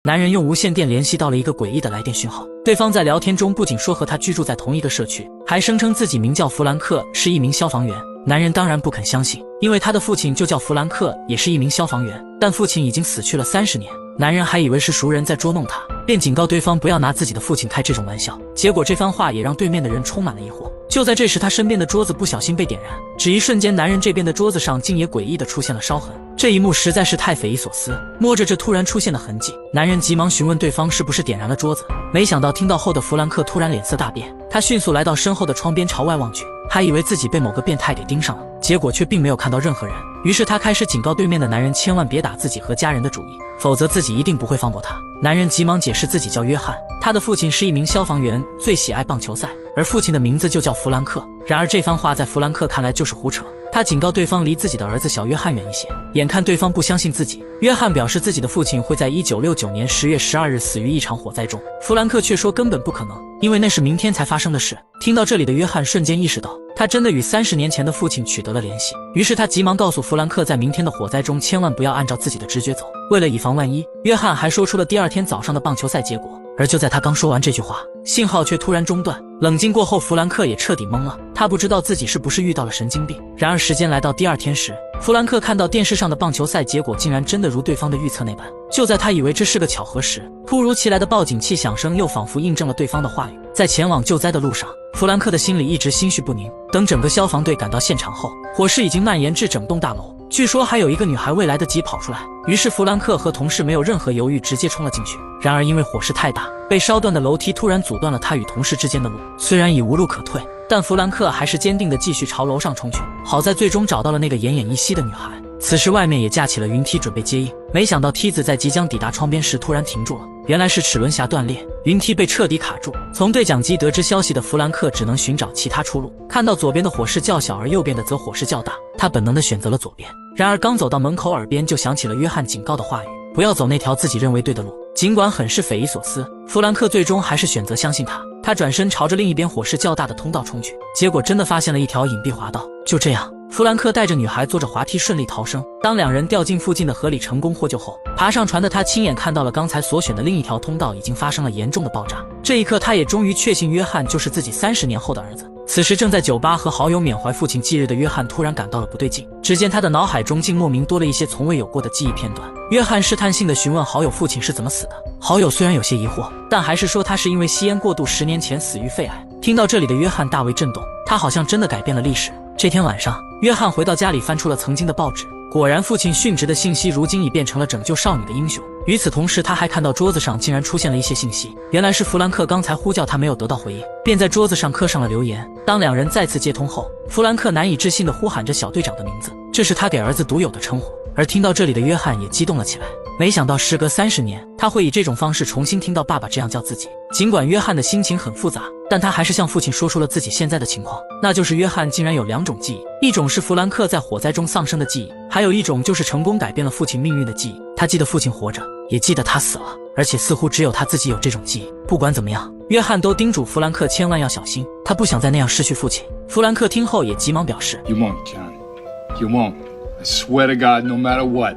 男人用无线电联系到了一个诡异的来电讯号，对方在聊天中不仅说和他居住在同一个社区，还声称自己名叫弗兰克，是一名消防员。男人当然不肯相信，因为他的父亲就叫弗兰克，也是一名消防员，但父亲已经死去了30年。男人还以为是熟人在捉弄他，便警告对方不要拿自己的父亲开这种玩笑。结果这番话也让对面的人充满了疑惑。就在这时，他身边的桌子不小心被点燃，只一瞬间，男人这边的桌子上竟也诡异地出现了烧痕。这一幕实在是太匪夷所思。摸着这突然出现的痕迹，男人急忙询问对方是不是点燃了桌子，没想到听到后的弗兰克突然脸色大变，他迅速来到身后的窗边朝外望去，还以为自己被某个变态给盯上了，结果却并没有看到任何人。于是他开始警告对面的男人千万别打自己和家人的主意，否则自己一定不会放过他。男人急忙解释自己叫约翰，他的父亲是一名消防员，最喜爱棒球赛，而父亲的名字就叫弗兰克。然而这番话在弗兰克看来就是胡扯，他警告对方离自己的儿子小约翰远一些。眼看对方不相信自己，约翰表示自己的父亲会在1969年10月12日死于一场火灾中，弗兰克却说根本不可能，因为那是明天才发生的事。听到这里的约翰瞬间意识到，他真的与30年前的父亲取得了联系，于是他急忙告诉弗兰克，在明天的火灾中千万不要按照自己的直觉走。为了以防万一，约翰还说出了第二天早上的棒球赛结果。而就在他刚说完这句话，信号却突然中断。冷静过后，弗兰克也彻底懵了，他不知道自己是不是遇到了神经病。然而时间来到第二天时，弗兰克看到电视上的棒球赛结果竟然真的如对方的预测那般。就在他以为这是个巧合时，突如其来的报警器响声又仿佛印证了对方的话语。在前往救灾的路上，弗兰克的心里一直心绪不宁。等整个消防队赶到现场后，火势已经蔓延至整栋大楼，据说还有一个女孩未来得及跑出来。于是弗兰克和同事没有任何犹豫，直接冲了进去。然而因为火势太大，被烧断的楼梯突然阻断了他与同事之间的路。虽然已无路可退，但弗兰克还是坚定地继续朝楼上冲去。好在最终找到了那个奄奄一息的女孩。此时外面也架起了云梯准备接应，没想到梯子在即将抵达窗边时突然停住了，原来是齿轮匣断裂，云梯被彻底卡住。从对讲机得知消息的弗兰克只能寻找其他出路，看到左边的火势较小，而右边的则火势较大，他本能地选择了左边。然而刚走到门口，耳边就响起了约翰警告的话语，不要走那条自己认为对的路。尽管很是匪夷所思，弗兰克最终还是选择相信他。他转身朝着另一边火势较大的通道冲去，结果真的发现了一条隐蔽滑道。就这样，弗兰克带着女孩坐着滑梯顺利逃生。当两人掉进附近的河里成功获救后，爬上船的他亲眼看到了刚才所选的另一条通道已经发生了严重的爆炸。这一刻，他也终于确信约翰就是自己30年后的儿子。此时正在酒吧和好友缅怀父亲忌日的约翰突然感到了不对劲，只见他的脑海中竟莫名多了一些从未有过的记忆片段。约翰试探性地询问好友父亲是怎么死的，好友虽然有些疑惑，但还是说他是因为吸烟过度10年前死于肺癌。听到这里的约翰大为震动，他好像真的改变了历史。这天晚上，约翰回到家里翻出了曾经的报纸，果然父亲殉职的信息如今已变成了拯救少女的英雄。与此同时，他还看到桌子上竟然出现了一些信息，原来是弗兰克刚才呼叫他没有得到回应，便在桌子上刻上了留言。当两人再次接通后，弗兰克难以置信地呼喊着小队长的名字，这是他给儿子独有的称呼。而听到这里的约翰也激动了起来，没想到时隔30年，他会以这种方式重新听到爸爸这样叫自己。尽管约翰的心情很复杂，但他还是向父亲说出了自己现在的情况，那就是约翰竟然有2种记忆，一种是弗兰克在火灾中丧生的记忆，还有一种就是成功改变了父亲命运的记忆。他记得父亲活着，也记得他死了，而且似乎只有他自己有这种记忆。不管怎么样，约翰都叮嘱弗兰克千万要小心，他不想再那样失去父亲。弗兰克听后也急忙表示 You won't, John. You won't. I swear to God, no matter what.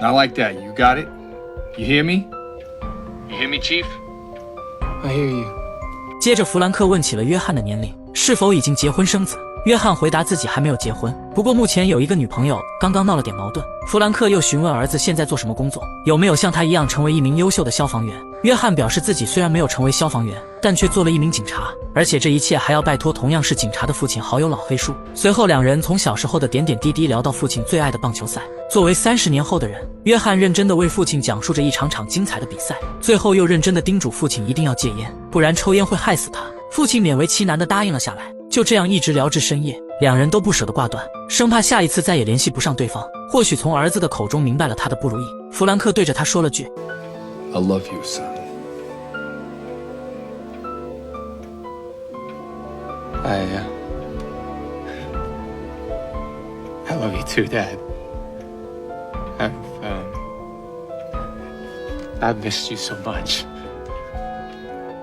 Not like that. You got it? You hear me? You hear me, Chief? I hear you. 接着弗兰克问起了约翰的年龄，是否已经结婚生子。约翰回答自己还没有结婚，不过目前有一个女朋友，刚刚闹了点矛盾。弗兰克又询问儿子现在做什么工作，有没有像他一样成为一名优秀的消防员。约翰表示自己虽然没有成为消防员，但却做了一名警察，而且这一切还要拜托同样是警察的父亲好友老黑叔。随后两人从小时候的点点滴滴聊到父亲最爱的棒球赛。作为30年后的人，约翰认真地为父亲讲述着一场场精彩的比赛，最后又认真地叮嘱父亲一定要戒烟，不然抽烟会害死他。父亲勉为其难地答应了下来，就这样一直聊至深夜，两人都不舍得挂断，生怕下一次再也联系不上对方。或许从儿子的口中明白了他的不如意，弗兰克对着他说了句 I love you, son. I love you too, Dad. I've missed you so much.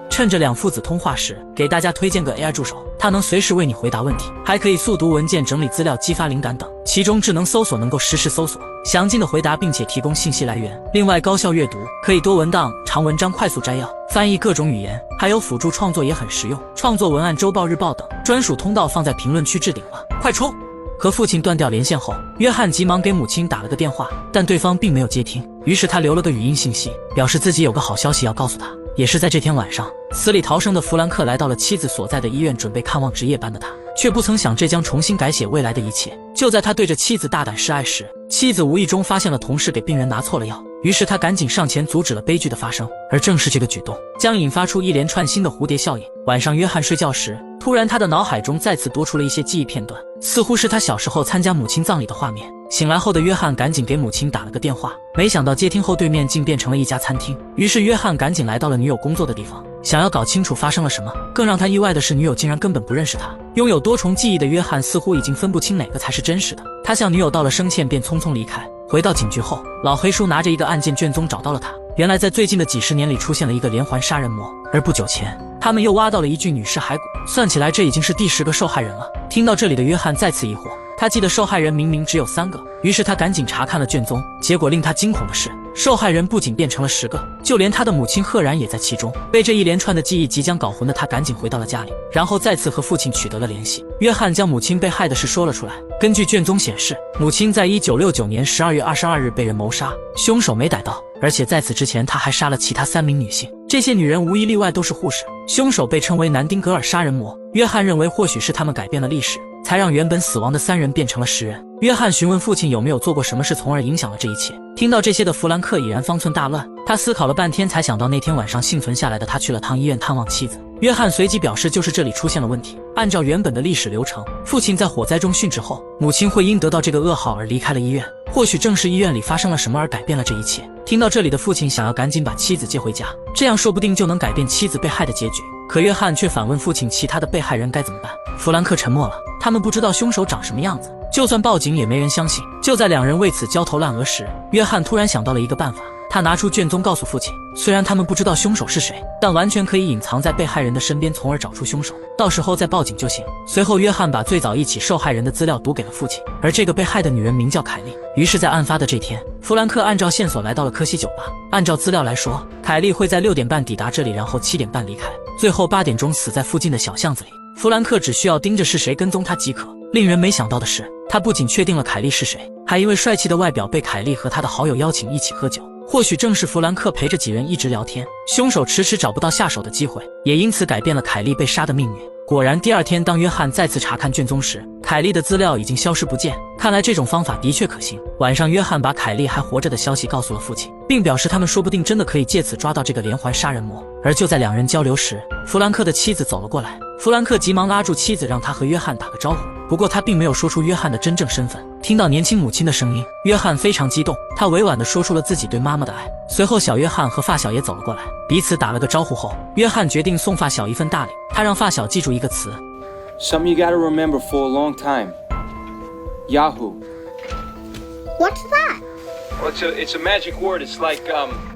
趁着两父子通话时，给大家推荐个 AI 助手，它能随时为你回答问题，还可以速读文件、整理资料、激发灵感等。其中智能搜索能够实时搜索，详尽的回答并且提供信息来源。另外，高效阅读，可以多文档、长文章快速摘要，翻译各种语言，还有辅助创作也很实用。创作文案、周报、日报等，专属通道放在评论区置顶了，快冲！和父亲断掉连线后，约翰急忙给母亲打了个电话，但对方并没有接听。于是他留了个语音信息，表示自己有个好消息要告诉他。也是在这天晚上，死里逃生的弗兰克来到了妻子所在的医院，准备看望值夜班的他，却不曾想这将重新改写未来的一切。就在他对着妻子大胆示爱时，妻子无意中发现了同事给病人拿错了药，于是他赶紧上前阻止了悲剧的发生。而正是这个举动，将引发出一连串新的蝴蝶效应。晚上约翰睡觉时，突然他的脑海中再次多出了一些记忆片段，似乎是他小时候参加母亲葬礼的画面。醒来后的约翰赶紧给母亲打了个电话，没想到接听后对面竟变成了一家餐厅。于是约翰赶紧来到了女友工作的地方，想要搞清楚发生了什么。更让他意外的是，女友竟然根本不认识他。拥有多重记忆的约翰似乎已经分不清哪个才是真实的。他向女友道了声歉，便匆匆离开。回到警局后，老黑叔拿着一个案件卷宗找到了他。原来在最近的几十年里出现了一个连环杀人魔，而不久前他们又挖到了一具女尸骸骨，算起来这已经是第10个受害人了。听到这里的约翰再次疑惑，他记得受害人明明只有3个，于是他赶紧查看了卷宗，结果令他惊恐的是，受害人不仅变成了10个，就连他的母亲赫然也在其中。被这一连串的记忆即将搞混的他赶紧回到了家里，然后再次和父亲取得了联系。约翰将母亲被害的事说了出来。根据卷宗显示，母亲在1969年12月22日被人谋杀，凶手没逮到，而且在此之前他还杀了其他3名女性，这些女人无一例外都是护士。凶手被称为南丁格尔杀人魔。约翰认为或许是他们改变了历史，才让原本死亡的3人变成了10人。约翰询问父亲有没有做过什么事，从而影响了这一切。听到这些的弗兰克已然方寸大乱，他思考了半天，才想到那天晚上幸存下来的他去了趟医院探望妻子。约翰随即表示，就是这里出现了问题。按照原本的历史流程，父亲在火灾中殉职后，母亲会因得到这个噩耗而离开了医院。或许正是医院里发生了什么而改变了这一切。听到这里的父亲想要赶紧把妻子接回家，这样说不定就能改变妻子被害的结局。可约翰却反问父亲，其他的被害人该怎么办？弗兰克沉默了，他们不知道凶手长什么样子，就算报警也没人相信。就在2人为此焦头烂额时，约翰突然想到了一个办法。他拿出卷宗告诉父亲，虽然他们不知道凶手是谁，但完全可以隐藏在被害人的身边，从而找出凶手，到时候再报警就行。随后约翰把最早一起受害人的资料读给了父亲，而这个被害的女人名叫凯莉。于是在案发的这天，弗兰克按照线索来到了科西酒吧。按照资料来说，凯莉会在6点半抵达这里，然后7点半离开，最后8点钟死在附近的小巷子里。弗兰克只需要盯着是谁跟踪他即可。令人没想到的是，他不仅确定了凯莉是谁，还因为帅气的外表被凯莉和他的好友邀请一起喝酒。或许正是弗兰克陪着几人一直聊天，凶手迟迟找不到下手的机会，也因此改变了凯莉被杀的命运。果然，第2天当约翰再次查看卷宗时，凯莉的资料已经消失不见。看来这种方法的确可行。晚上，约翰把凯莉还活着的消息告诉了父亲，并表示他们说不定真的可以借此抓到这个连环杀人魔。而就在2人交流时，弗兰克的妻子走了过来。弗兰克急忙拉住妻子，让他和约翰打个招呼。不过他并没有说出约翰的真正身份。听到年轻母亲的声音，约翰非常激动，他委婉地说出了自己对妈妈的爱。随后小约翰和发小也走了过来，彼此打了个招呼后，约翰决定送发小一份大礼。他让发小记住一个词 Something you gotta remember for a long time. Yahoo. What's that? Well, it's a magic word. It's like,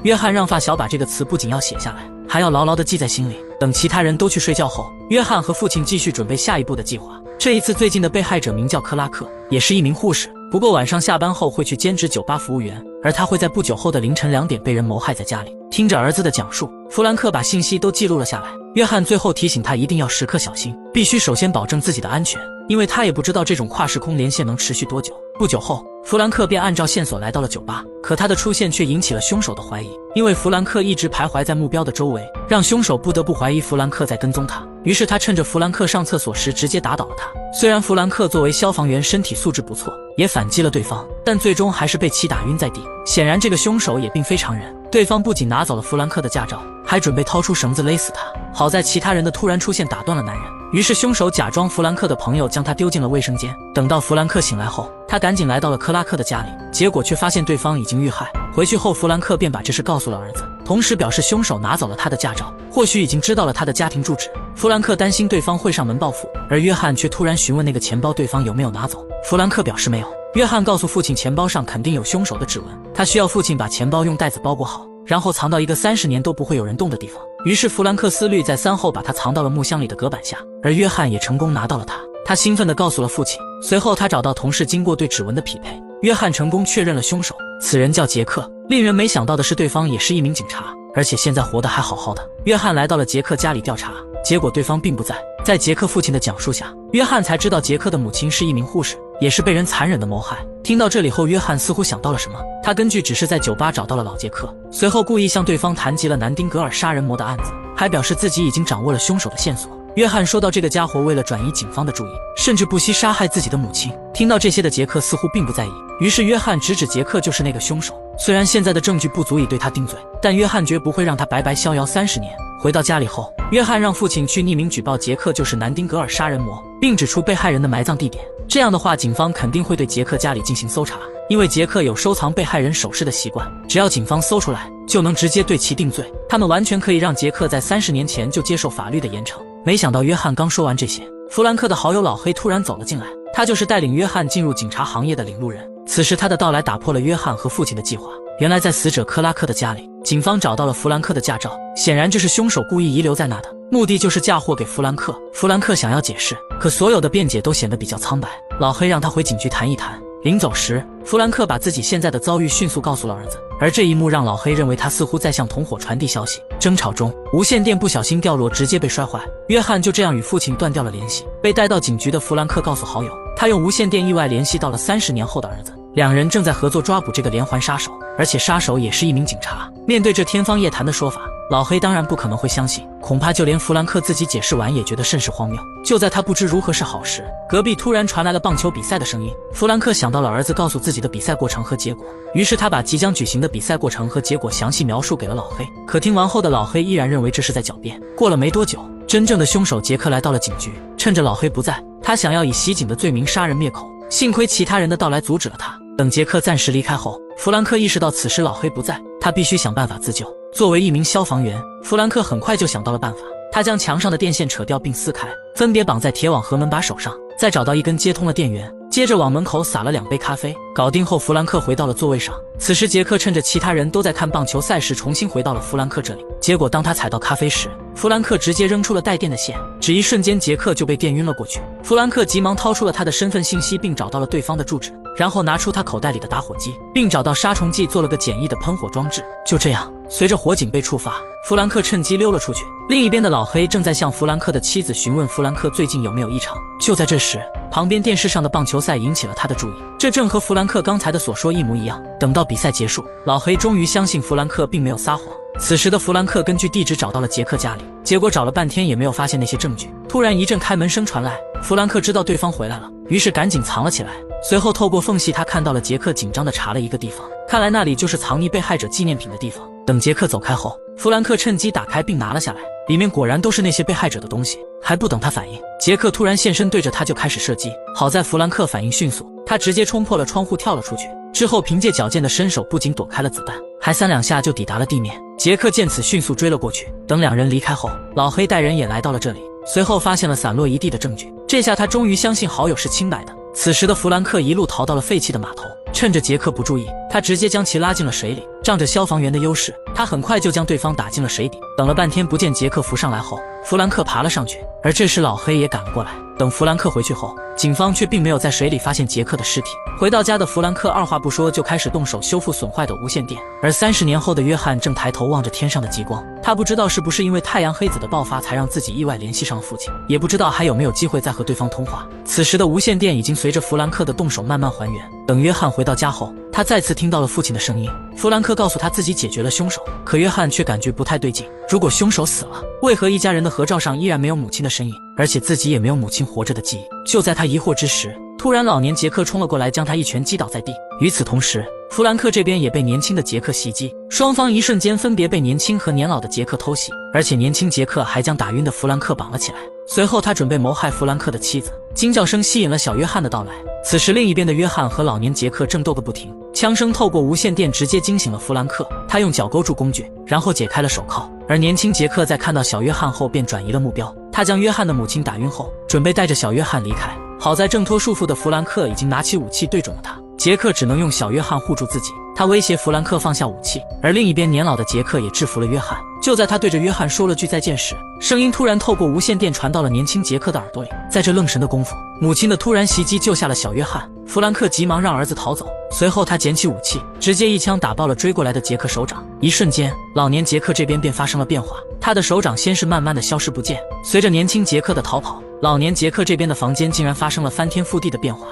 约翰让发小把这个词不仅要写下来，还要牢牢地记在心里。等其他人都去睡觉后，约翰和父亲继续准备下一步的计划。这一次最近的被害者名叫克拉克，也是一名护士，不过晚上下班后会去兼职酒吧服务员，而他会在不久后的凌晨2点被人谋害在家里。听着儿子的讲述，弗兰克把信息都记录了下来。约翰最后提醒他一定要时刻小心，必须首先保证自己的安全，因为他也不知道这种跨时空连线能持续多久。不久后，弗兰克便按照线索来到了酒吧，可他的出现却引起了凶手的怀疑，因为弗兰克一直徘徊在目标的周围，让凶手不得不怀疑弗兰克在跟踪他。于是他趁着弗兰克上厕所时直接打倒了他。虽然弗兰克作为消防员身体素质不错，也反击了对方，但最终还是被其打晕在地。显然这个凶手也并非常人，对方不仅拿走了弗兰克的驾照，还准备掏出绳子勒死他。好在其他人的突然出现打断了男人，于是凶手假装弗兰克的朋友将他丢进了卫生间。等到弗兰克醒来后，他赶紧来到了克拉克的家里，结果却发现对方已经遇害。回去后，弗兰克便把这事告诉了儿子，同时表示凶手拿走了他的驾照，或许已经知道了他的家庭住址。弗兰克担心对方会上门报复，而约翰却突然询问那个钱包对方有没有拿走。弗兰克表示没有。约翰告诉父亲钱包上肯定有凶手的指纹，他需要父亲把钱包用袋子包裹好，然后藏到一个30年都不会有人动的地方。于是弗兰克思虑再三后，把它藏到了木箱里的隔板下，而约翰也成功拿到了它。他兴奋地告诉了父亲。随后他找到同事，经过对指纹的匹配，约翰成功确认了凶手，此人叫杰克。令人没想到的是，对方也是一名警察，而且现在活得还好好的。约翰来到了杰克家里调查，结果对方并不在。在杰克父亲的讲述下，约翰才知道杰克的母亲是一名护士，也是被人残忍的谋害。听到这里后，约翰似乎想到了什么，他根据指示在酒吧找到了老杰克，随后故意向对方谈及了南丁格尔杀人魔的案子，还表示自己已经掌握了凶手的线索。约翰说到，这个家伙为了转移警方的注意，甚至不惜杀害自己的母亲。听到这些的杰克似乎并不在意，于是约翰直指杰克就是那个凶手。虽然现在的证据不足以对他定罪，但约翰绝不会让他白白逍遥30年。回到家里后，约翰让父亲去匿名举报杰克就是南丁格尔杀人魔，并指出被害人的埋葬地点。这样的话，警方肯定会对杰克家里进行搜查，因为杰克有收藏被害人首饰的习惯，只要警方搜出来，就能直接对其定罪。他们完全可以让杰克在30年前就接受法律的严惩。没想到约翰刚说完这些，弗兰克的好友老黑突然走了进来，他就是带领约翰进入警察行业的领路人。此时他的到来打破了约翰和父亲的计划。原来在死者克拉克的家里，警方找到了弗兰克的驾照，显然这是凶手故意遗留在那的，目的就是嫁祸给弗兰克。弗兰克想要解释，可所有的辩解都显得比较苍白。老黑让他回警局谈一谈。临走时，弗兰克把自己现在的遭遇迅速告诉了儿子，而这一幕让老黑认为他似乎在向同伙传递消息。争吵中，无线电不小心掉落，直接被摔坏。约翰就这样与父亲断掉了联系。被带到警局的弗兰克告诉好友，他用无线电意外联系到了30年后的儿子，两人正在合作抓捕这个连环杀手，而且杀手也是一名警察。面对这天方夜谭的说法，老黑当然不可能会相信，恐怕就连弗兰克自己解释完也觉得甚是荒谬。就在他不知如何是好时，隔壁突然传来了棒球比赛的声音。弗兰克想到了儿子告诉自己的比赛过程和结果，于是他把即将举行的比赛过程和结果详细描述给了老黑。可听完后的老黑依然认为这是在狡辩。过了没多久，真正的凶手杰克来到了警局，趁着老黑不在，他想要以袭警的罪名杀人灭口，幸亏其他人的到来阻止了他。等杰克暂时离开后，弗兰克意识到此时老黑不在，他必须想办法自救。作为一名消防员，弗兰克很快就想到了办法。他将墙上的电线扯掉并撕开，分别绑在铁网和门把手上，再找到一根接通了电源，接着往门口撒了2杯咖啡。搞定后，弗兰克回到了座位上。此时杰克趁着其他人都在看棒球赛时，重新回到了弗兰克这里。结果当他踩到咖啡时，弗兰克直接扔出了带电的线，只一瞬间杰克就被电晕了过去。弗兰克急忙掏出了他的身份信息，并找到了对方的住址，然后拿出他口袋里的打火机，并找到杀虫剂做了个简易的喷火装置。就这样，随着火警被触发，弗兰克趁机溜了出去。另一边的老黑正在向弗兰克的妻子询问弗兰克最近有没有异常。就在这时，旁边电视上的棒球赛引起了他的注意，这正和弗兰克刚才的所说一模一样。等到比赛结束，老黑终于相信弗兰克并没有撒谎。此时的弗兰克根据地址找到了杰克家里，结果找了半天也没有发现那些证据。突然一阵开门声传来，弗兰克知道对方回来了，于是赶紧藏了起来。随后透过缝隙，他看到了杰克紧张地查了一个地方，看来那里就是藏匿被害者纪念品的地方。等杰克走开后，弗兰克趁机打开并拿了下来，里面果然都是那些被害者的东西。还不等他反应，杰克突然现身，对着他就开始射击。好在弗兰克反应迅速，他直接冲破了窗户跳了出去，之后凭借矫健的身手不仅躲开了子弹，还3-2下就抵达了地面。杰克见此迅速追了过去。等两人离开后，老黑带人也来到了这里，随后发现了散落一地的证据。这下他终于相信好友是清白的。此时的弗兰克一路逃到了废弃的码头，趁着杰克不注意，他直接将其拉进了水里。仗着消防员的优势，他很快就将对方打进了水底。等了半天不见杰克浮上来后，弗兰克爬了上去，而这时老黑也赶了过来。等弗兰克回去后，警方却并没有在水里发现杰克的尸体。回到家的弗兰克二话不说就开始动手修复损坏的无线电，而30年后的约翰正抬头望着天上的极光。他不知道是不是因为太阳黑子的爆发才让自己意外联系上了父亲，也不知道还有没有机会再和对方通话。此时的无线电已经随着弗兰克的动手慢慢还原。等约翰回到家后，他再次听到了父亲的声音。弗兰克告诉他自己解决了凶手，可约翰却感觉不太对劲。如果凶手死了，为何一家人的合照上依然没有母亲的身影，而且自己也没有母亲活着的记忆？就在他疑惑之时，突然老年杰克冲了过来，将他一拳击倒在地。与此同时，弗兰克这边也被年轻的杰克袭击，双方一瞬间分别被年轻和年老的杰克偷袭，而且年轻杰克还将打晕的弗兰克绑了起来。随后他准备谋害弗兰克的妻子。惊叫声吸引了小约翰的到来。此时另一边的约翰和老年杰克正斗个不停，枪声透过无线电直接惊醒了弗兰克。他用脚勾住工具，然后解开了手铐。而年轻杰克在看到小约翰后便转移了目标，他将约翰的母亲打晕后，准备带着小约翰离开。好在挣脱束缚的弗兰克已经拿起武器对准了他，杰克只能用小约翰护住自己。他威胁弗兰克放下武器，而另一边年老的杰克也制服了约翰。就在他对着约翰说了句再见时，声音突然透过无线电传到了年轻杰克的耳朵里。在这愣神的功夫，母亲的突然袭击救下了小约翰。弗兰克急忙让儿子逃走，随后他捡起武器，直接一枪打爆了追过来的杰克手掌。一瞬间，老年杰克这边便发生了变化，他的手掌先是慢慢的消失不见，随着年轻杰克的逃跑，老年杰克这边的房间竟然发生了翻天覆地的变化。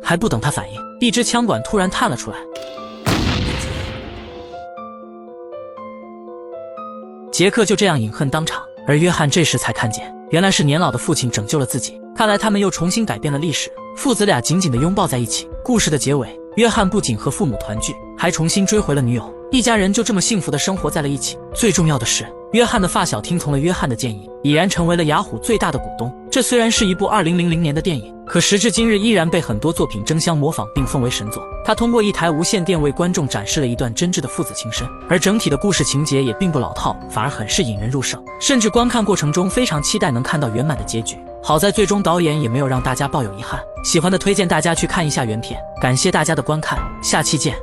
还不等他反应，一支枪管突然探了出来。杰克就这样饮恨当场，而约翰这时才看见，原来是年老的父亲拯救了自己。看来他们又重新改变了历史，父子俩紧紧地拥抱在一起。故事的结尾，约翰不仅和父母团聚，还重新追回了女友，一家人就这么幸福地生活在了一起。最重要的是，约翰的发小听从了约翰的建议，已然成为了雅虎最大的股东。这虽然是一部2000年的电影，可时至今日依然被很多作品争相模仿并奉为神作。他通过一台无线电为观众展示了一段真挚的父子情深，而整体的故事情节也并不老套，反而很是引人入胜，甚至观看过程中非常期待能看到圆满的结局。好在最终导演也没有让大家抱有遗憾，喜欢的推荐大家去看一下原片。感谢大家的观看，下期见。